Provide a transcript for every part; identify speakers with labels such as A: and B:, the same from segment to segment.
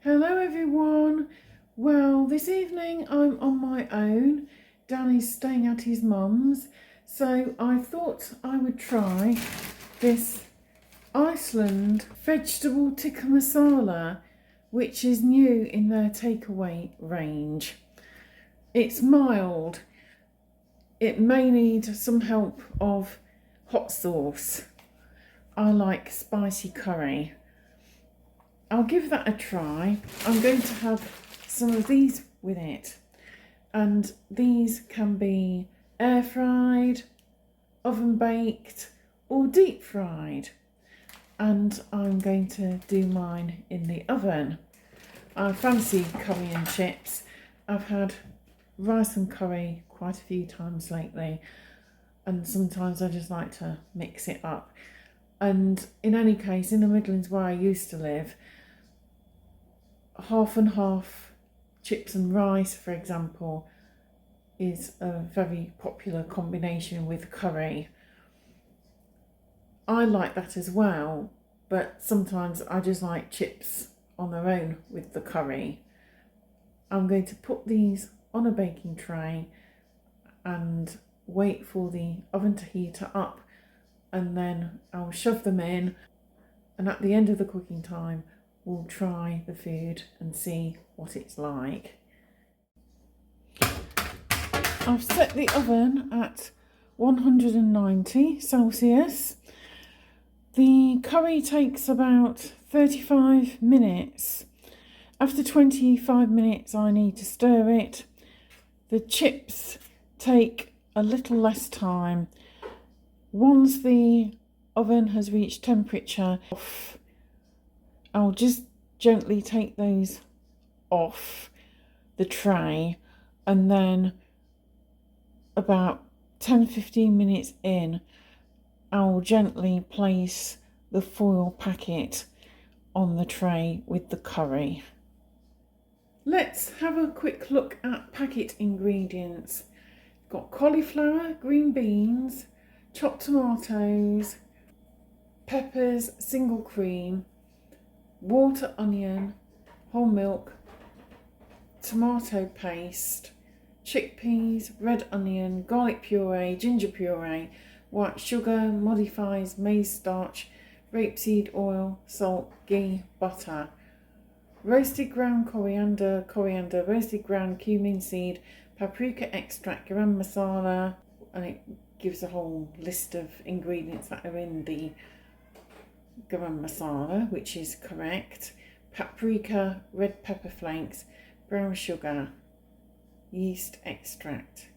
A: Hello everyone. Well, this evening I'm on my own. Danny's staying at his mum's, so I thought I would try this Iceland Vegetable Tikka Masala, which is new in their takeaway range. It's mild. It may need some help of hot sauce. I like spicy curry. I'll give that a try. I'm going to have some of these with it, and these can be air fried, oven baked or deep fried, and I'm going to do mine in the oven. I fancy curry and chips. I've had rice and curry quite a few times lately, and sometimes I just like to mix it up. And in any case, in the Midlands where I used to live, half and half chips and rice, for example, is a very popular combination with curry. I like that as well, but sometimes I just like chips on their own with the curry. I'm going to put these on a baking tray and wait for the oven to heat up, and then I'll shove them in, and at the end of the cooking time we'll try the food and see what it's like. I've set the oven at 190 Celsius. The curry takes about 35 minutes. After 25 minutes I need to stir it. The chips take a little less time. Once the oven has reached temperature, I'll just gently take those off the tray, and then about 10-15 minutes in, I'll gently place the foil packet on the tray with the curry. Let's have a quick look at packet ingredients. Got cauliflower, green beans, chopped tomatoes, peppers, single cream, water, onion, whole milk, tomato paste, chickpeas, red onion, garlic puree, ginger puree, white sugar, modifies maize starch, rapeseed oil, salt, ghee, butter, roasted ground coriander, roasted ground cumin seed, paprika extract, garam masala, and it gives a whole list of ingredients that are in the garam masala, which is correct. Paprika, red pepper flakes, brown sugar, yeast extract,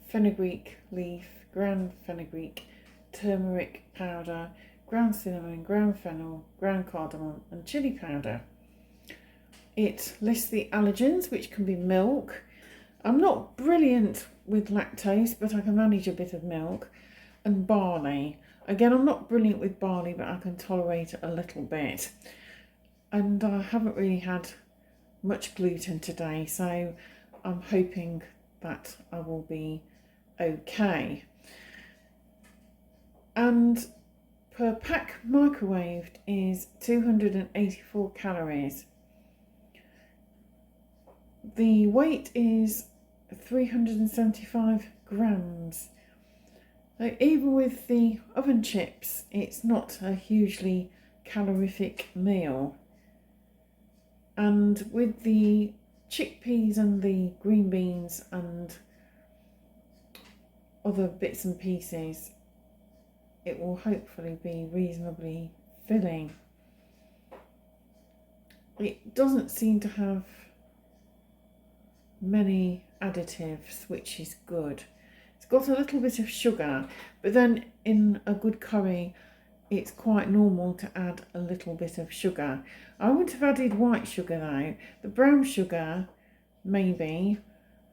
A: fenugreek leaf, ground fenugreek, turmeric powder, ground cinnamon, ground fennel, ground cardamom and chili powder. It lists the allergens, which can be milk. I'm not brilliant with lactose, but I can manage a bit of milk, and barley. Again, I'm not brilliant with barley, but I can tolerate it a little bit. And I haven't really had much gluten today, so I'm hoping that I will be okay. And per pack microwaved is 284 calories. The weight is 375 grams. So even with the oven chips, it's not a hugely calorific meal. And with the chickpeas and the green beans and other bits and pieces, it will hopefully be reasonably filling. It doesn't seem to have many additives, which is good. It's got a little bit of sugar, but then in a good curry it's quite normal to add a little bit of sugar. I wouldn't have added white sugar though. The brown sugar, maybe.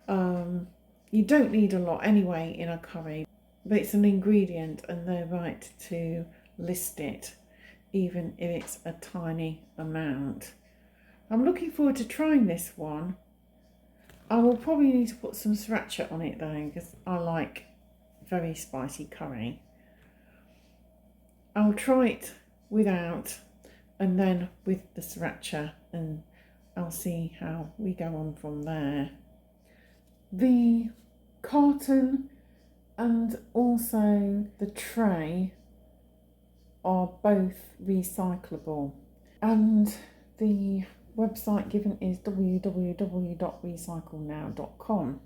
A: You don't need a lot anyway in a curry, but it's an ingredient and they're right to list it, even if it's a tiny amount. I'm looking forward to trying this one. I will probably need to put some sriracha on it though, because I like very spicy curry. I'll try it without, and then with the sriracha, and I'll see how we go on from there. The carton and also the tray are both recyclable, and the website given is www.recyclenow.com.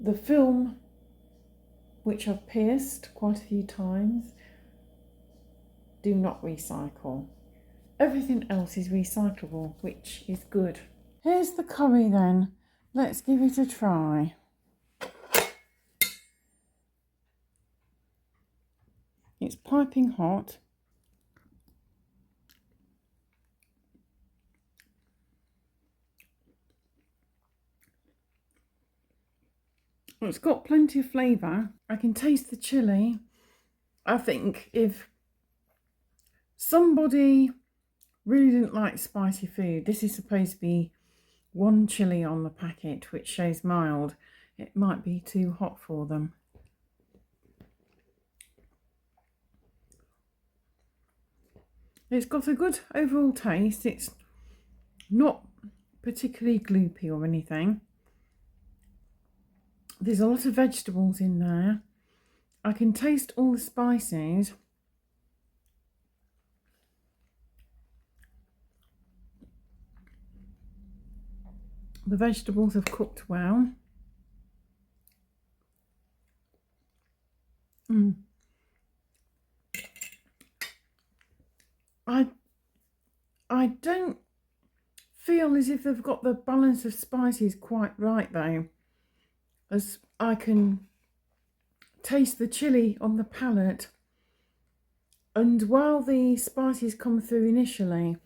A: The film, which I've pierced quite a few times, do not recycle. Everything else is recyclable, which is good. Here's the curry then. Let's give it a try. It's piping hot. It's got plenty of flavour. I can taste the chilli. I think if somebody really didn't like spicy food, this is supposed to be one chilli on the packet, which shows mild. It might be too hot for them. It's got a good overall taste. It's not particularly gloopy or anything. There's a lot of vegetables in there. I can taste all the spices. The vegetables have cooked well. I don't feel as if they've got the balance of spices quite right though, as I can taste the chilli on the palate, and while the spices come through initially,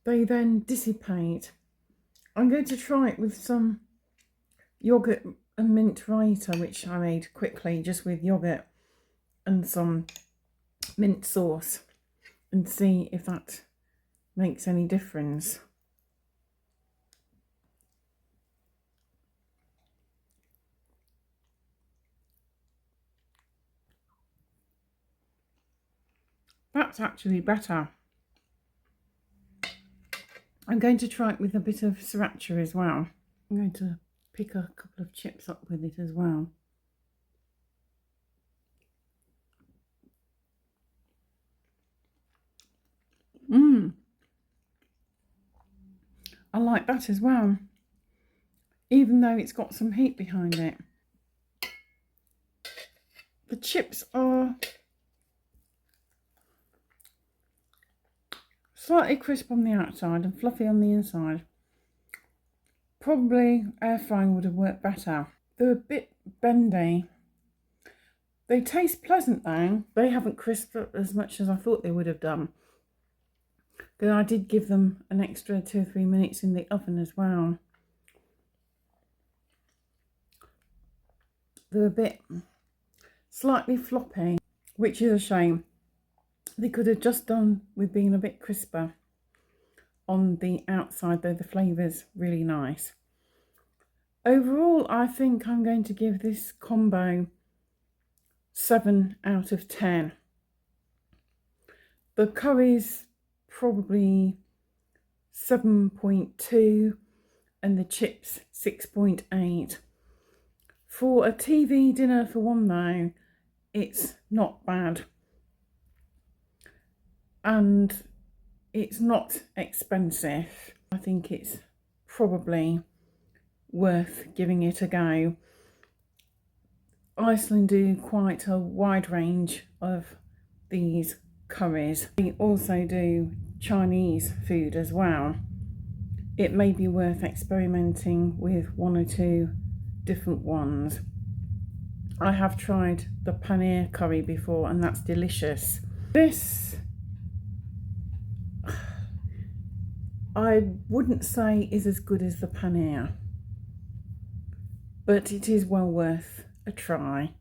A: they then dissipate. I'm going to try it with some yogurt and mint raita, which I made quickly just with yogurt and some mint sauce, and see if that makes any difference. That's actually better. I'm going to try it with a bit of sriracha as well. I'm going to pick a couple of chips up with it as well. I like that as well, even though it's got some heat behind it. The chips are slightly crisp on the outside and fluffy on the inside. Probably air frying would have worked better. They're a bit bendy. They taste pleasant though. They haven't crisped up as much as I thought they would have done. But I did give them an extra 2 or 3 minutes in the oven as well. They're a bit slightly floppy, which is a shame. They could have just done with being a bit crisper on the outside, though the flavour's really nice. Overall, I think I'm going to give this combo 7 out of 10. The curry's probably 7.2 and the chips 6.8. For a TV dinner for one though, it's not bad. And it's not expensive. I think it's probably worth giving it a go. Iceland do quite a wide range of these curries. They also do Chinese food as well. It may be worth experimenting with 1 or 2 different ones. I have tried the paneer curry before and that's delicious. This I wouldn't say is as good as the paneer, but it is well worth a try.